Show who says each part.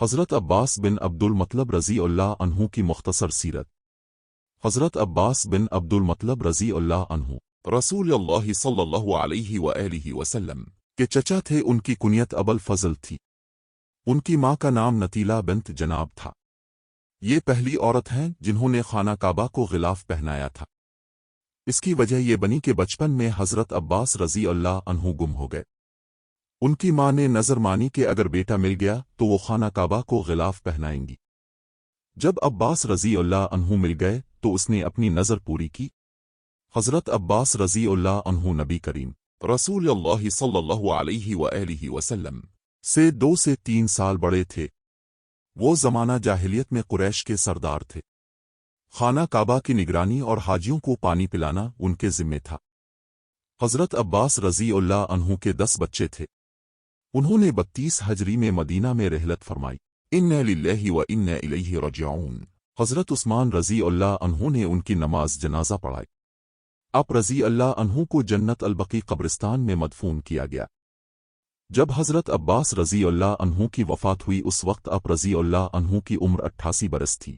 Speaker 1: حضرت عباس بن عبدالمطلب رضی اللہ عنہ کی مختصر سیرت۔ حضرت عباس بن عبدالمطلب رضی اللہ عنہ رسول اللہ صلی اللہ علیہ وآلہ وسلم کے چچا تھے۔ ان کی کنیت ابو الفضل تھی۔ ان کی ماں کا نام نتیلہ بنت جناب تھا۔ یہ پہلی عورت ہیں جنہوں نے خانہ کعبہ کو غلاف پہنایا تھا۔ اس کی وجہ یہ بنی کہ بچپن میں حضرت عباس رضی اللہ عنہ گم ہو گئے۔ ان کی ماں نے نظر مانی کہ اگر بیٹا مل گیا تو وہ خانہ کعبہ کو غلاف پہنائیں گی۔ جب عباس رضی اللہ عنہ مل گئے تو اس نے اپنی نظر پوری کی۔ حضرت عباس رضی اللہ عنہ نبی کریم رسول اللہ صلی اللہ علیہ وآلہ وسلم سے 2 سے 3 سال بڑے تھے۔ وہ زمانہ جاہلیت میں قریش کے سردار تھے۔ خانہ کعبہ کی نگرانی اور حاجیوں کو پانی پلانا ان کے ذمہ تھا۔ حضرت عباس رضی اللہ عنہ کے 10 بچے تھے۔ انہوں نے 32 ہجری میں مدینہ میں رحلت فرمائی۔ انا للہ و انا الیہ راجعون۔ حضرت عثمان رضی اللہ عنہ نے ان کی نماز جنازہ پڑھائی۔ آپ رضی اللہ عنہ کو جنت البقیع قبرستان میں مدفون کیا گیا۔ جب حضرت عباس رضی اللہ عنہ کی وفات ہوئی اس وقت آپ رضی اللہ عنہ کی عمر 88 برس تھی۔